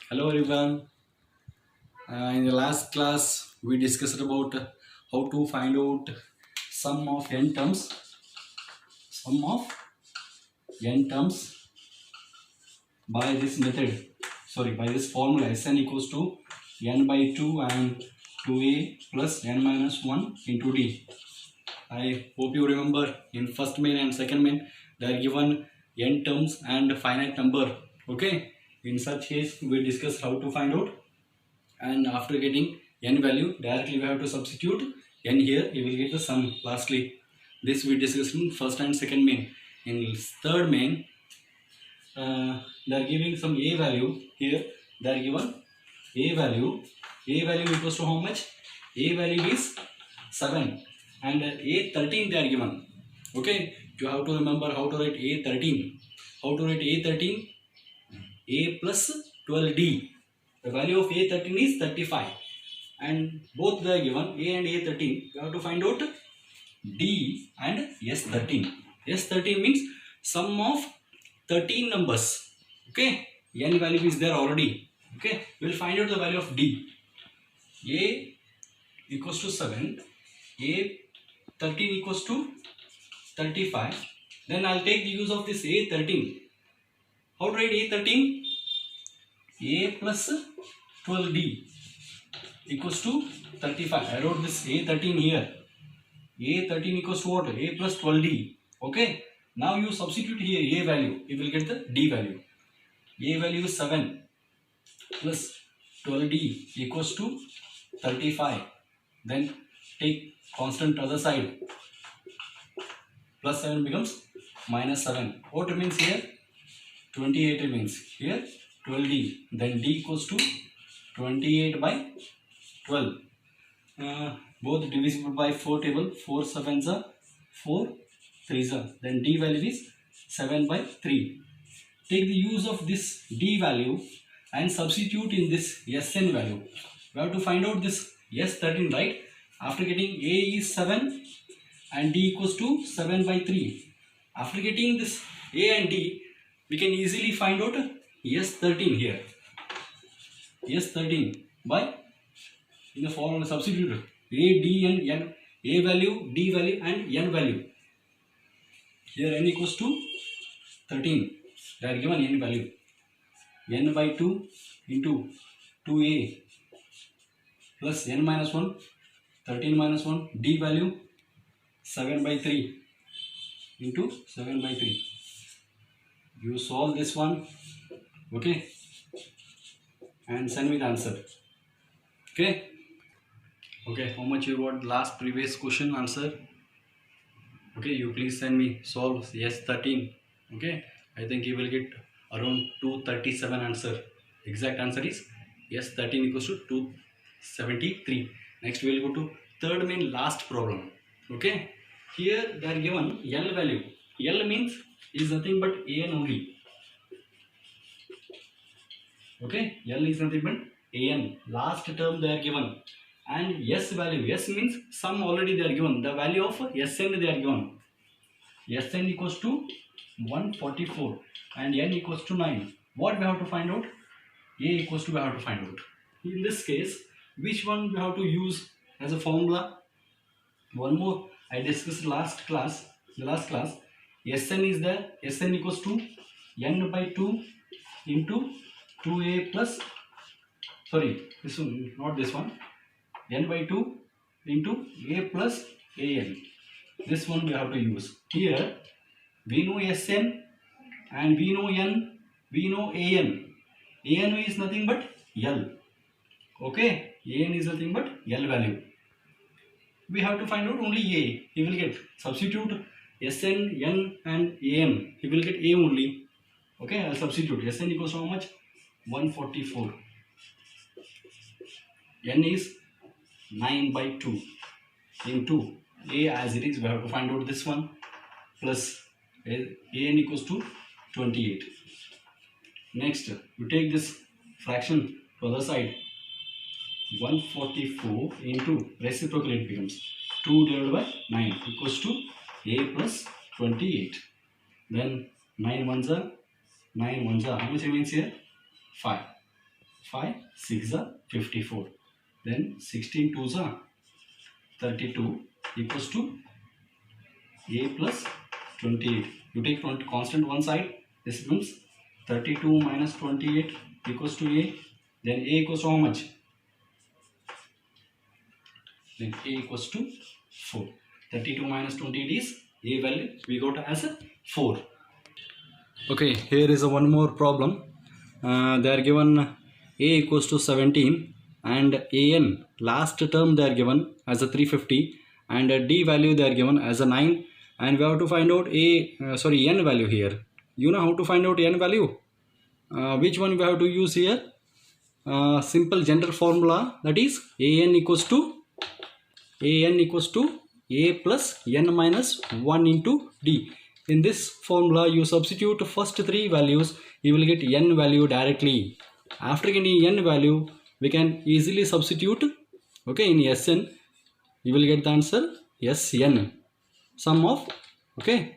Hello everyone. In the last class, we discussed about how to find out sum of n terms, sum of n terms by this method. Sorry, by this formula Sn equals to n by 2 and 2a plus n minus 1 into d. I hope you remember in first main and second main they are given n terms and finite number. Okay. In such case, we discuss how to find out, and after getting n value directly we have to substitute n here, you will get the sum lastly. This we discussed in first and second main. In third main, they are giving some a value. Here they are given a value equals to how much? A value is 7 and a13 they are given. Okay, you have to remember how to write a13. How to write a13? A plus 12d. The value of a13 is 35 and both they are given, a and a13. You have to find out d and s13. S13 means sum of 13 numbers. Okay, n value is there already. Okay, we will find out the value of d. A equals to 7, a13 equals to 35. Then I'll take the use of this a13. How to write a13? A plus 12d equals to 35. I wrote this a13 here. A13 equals to what? A plus 12d. Okay. Now you substitute here a value. You will get the d value. A value is 7 plus 12d equals to 35. Then take constant other side. Plus 7 becomes minus 7. What remains here? 28 remains. Here 12d. Then d equals to 28 by 12. Both divisible by 4 table. 4 sevens are 4 threes are. Then d value is 7 by 3. Take the use of this d value and substitute in this Sn value. We have to find out this S13, right? After getting a is 7 and d equals to 7 by 3. After getting this a and d, we can easily find out S13 here. S13 by, in the formula substitute a, d and n, a value, d value and n value. Here n equals to 13. They are given n value. N by 2 into 2a plus n minus 1, 13 minus 1, d value 7 by 3 into 7 by 3. You solve this one, okay, and send me the answer. Okay, how much you got last previous question answer? Okay, you please send me solve S13. Okay, I think you will get around 237 answer. Exact answer is S13 equals to 273. Next we will go to third main last problem. Okay, here they are given L value. L means is nothing but an only. Okay, L is nothing but an. Last term they are given. And S value. S means sum already they are given. The value of Sn they are given. Sn equals to 144 and n equals to 9. What we have to find out? A equals to we have to find out. In this case, which one we have to use as a formula? One more I discussed last class. The last class, Sn is there. Sn equals to n by 2 into 2a plus, sorry, this one, not this one, n by 2 into a plus an. This one we have to use. Here we know Sn and we know n, we know an. An is nothing but L. Okay, an is nothing but L value. We have to find out only a. He will get, substitute Sn, n and an. He will get a only. Okay, I'll substitute. Sn equals to how much? 144. N is 9 by 2 into a as it is. We have to find out this one plus an equals to 28. Next, you take this fraction to the other side. 144 into reciprocal, it becomes 2 divided by 9 equals to a plus 28. Then 9 ones are 9 ones are, how much remains here? 5. 5 6 are 54. Then 16 2s are 32 equals to a plus 28. You take constant one side. This means 32 minus 28 equals to a. Then a equals to how much? Then a equals to 4. 32 minus 28 is a value we got as a 4. Okay, here is a one more problem. They are given a equals to 17 and an last term they are given as a 350 and d value they are given as a 9, and we have to find out n value here. You know how to find out n value? Which one we have to use here? Simple general formula, that is an equals to a plus n minus 1 into d. In this formula you substitute first three values, you will get n value directly. After getting n value we can easily substitute, okay, in Sn. You will get the answer Sn, sum of, okay,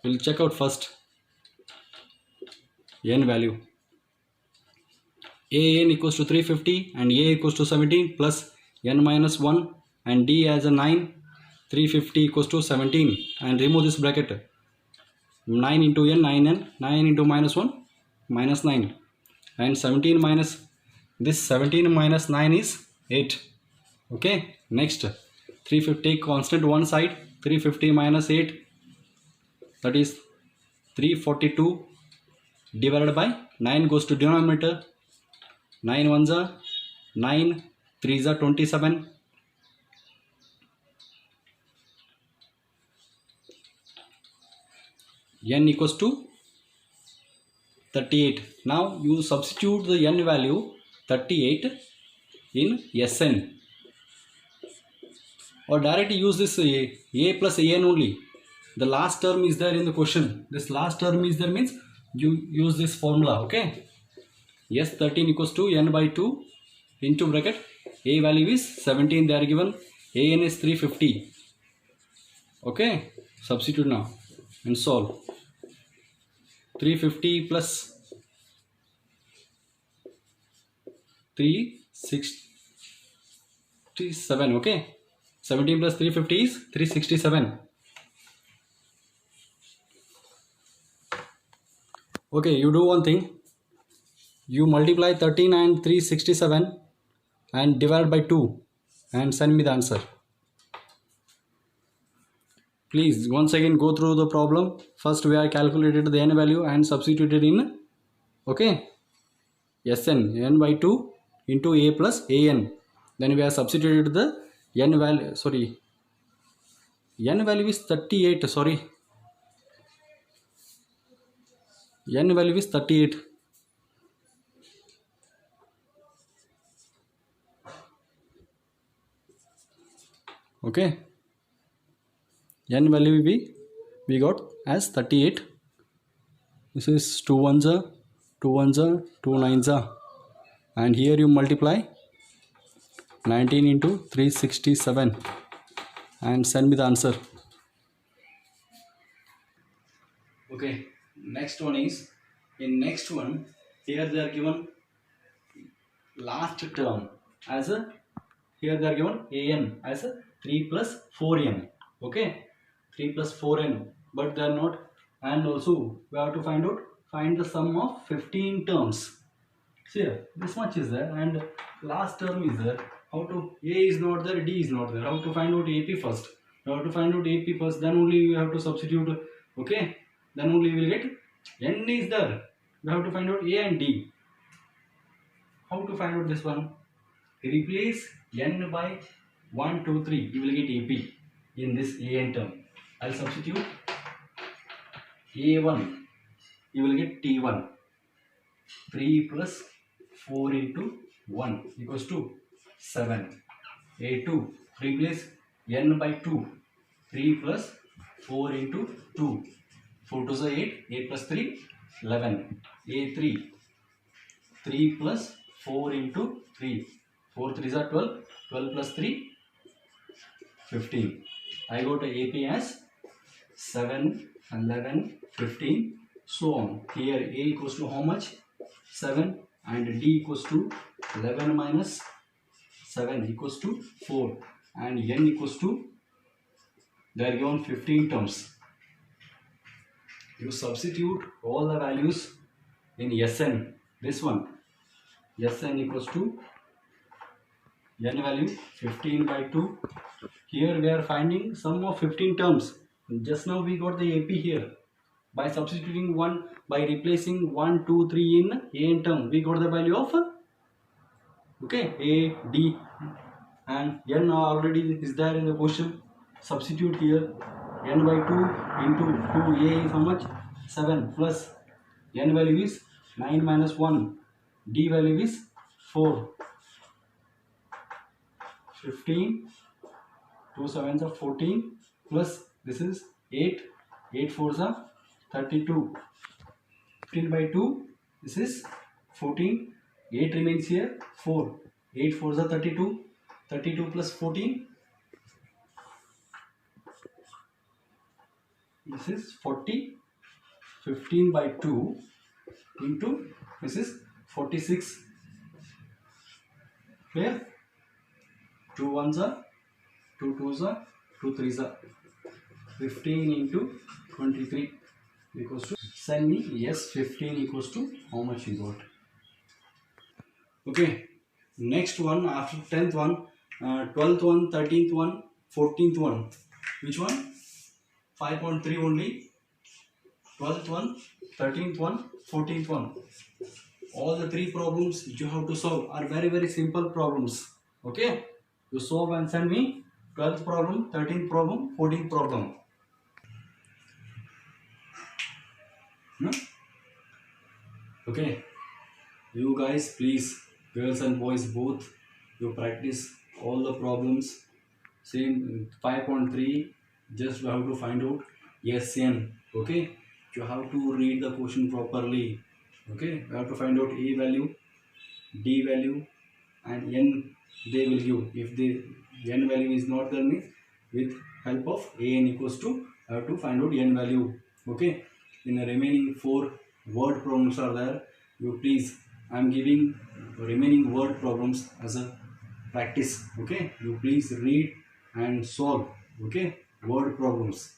we'll check out first n value. an equals to 350 and a equals to 17 plus n minus 1 and d as a 9. 350 equals to 17 and remove this bracket. 9 into n, 9n, 9 into minus 1, minus 9, and 17 minus this 17 minus 9 is 8. Okay, next 350 constant one side. 350 minus 8, that is 342 divided by 9 goes to denominator. 9 ones are 9, 3s are 27. N equals to 38. Now you substitute the n value 38 in Sn, or directly use this a plus an only. The last term is there in the question. This last term is there means you use this formula. Okay, S13 equals to n by 2 into bracket. A value is 17 they are given. An is 350. Okay, substitute now and solve. 350 plus 367. Okay, 17 plus 350 is 367. Okay, you do one thing. You multiply 13 and 367 and divide by 2 and send me the answer. Please once again go through the problem. First we are calculated the n value and substituted in, okay, Sn, n by 2 into a plus an. Then we have substituted the n value, sorry, n value is 38, sorry, n value is 38. Okay, n value we got as 38. This is 2 ones are 2 ones are 2 nines are, and here you multiply 19 into 367 and send me the answer. Okay, next one is, in next one here they are given last term as a, here they are given an as a 3 plus 4n. Okay, 3 plus 4n, but they are not. And also we have to find the sum of 15 terms. See here, this much is there and last term is there. How to, a is not there, d is not there. How to find out ap first? You have to find out ap first, then only you have to substitute. Okay, then only you will get n is there. We have to find out a and d. How to find out this one? Replace n by 1 2 3, you will get ap in this an term. I'll substitute a1, you will get t1. 3 plus 4 into 1 equals to 7. a2, replace n by 2. 3 plus 4 into 2. 4 to the 8, 8 plus 3, 11. a3, 3 plus 4 into 3. 4 3s are 12. 12 plus 3, 15. I got AP as 7, 11, 15, so on. Here A equals to how much? 7 and D equals to 11 minus 7 equals to 4, and N equals to, they are given 15 terms. You substitute all the values in Sn. This one, Sn equals to N value 15 by 2. Here we are finding sum of 15 terms. Just now we got the AP here. By substituting 1, by replacing 1, 2, 3 in an term, we got the value of okay, A, D, and N already is there in the question. Substitute here. N by 2 into 2A is how much? 7 plus N value is 9 minus 1. D value is 4. 15, 2 sevens are 14, plus this is 8, 8 fours are 32. 15 by 2, this is 14, 8 remains here, 4, 8 fours are 32, 32 plus 14, this is 40, 15 by 2 into, this is 46, clear? 2 ones are, 2 twos are, 2 threes are, 15 into 23 equals to, send me yes, 15 equals to how much you got. Okay, next one after 10th one, 12th one, 13th one, 14th one. Which one? 5.3 only. 12th one, 13th one, 14th one. All the three problems you have to solve are very, very simple problems. Okay, you solve and send me 12th problem, 13th problem, 14th problem. Okay, you guys, please, girls and boys both, you practice all the problems. Same 5.3, just you have to find out Sn. Okay, you have to read the question properly. Okay, you have to find out A value, D value, and N they will give. If the N value is not there, means with help of An equals to, I have to find out N value. Okay, in the remaining 4 word problems are there. You please, I am giving remaining word problems as a practice. Okay, you please read and solve. Okay, word problems.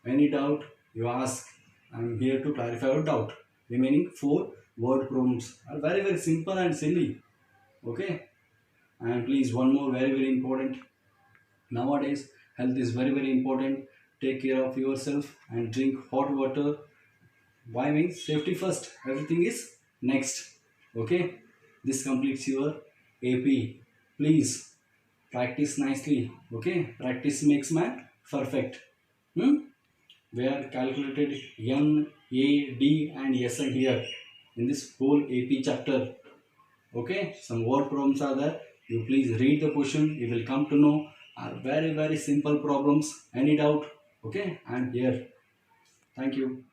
Any doubt you ask, I am here to clarify your doubt. Remaining 4 word problems are very, very simple and silly. Okay, and please, one more very, very important. Nowadays health is very, very important. Take care of yourself and drink hot water. Why? Means safety first, everything is next. Okay, this completes your AP. Please practice nicely. Okay, practice makes man perfect. We have calculated N, A, D and Sn here in this whole AP chapter. Okay, some word problems are there. You please read the question, you will come to know are very, very simple problems. Any doubt? Okay, I am here. Thank you.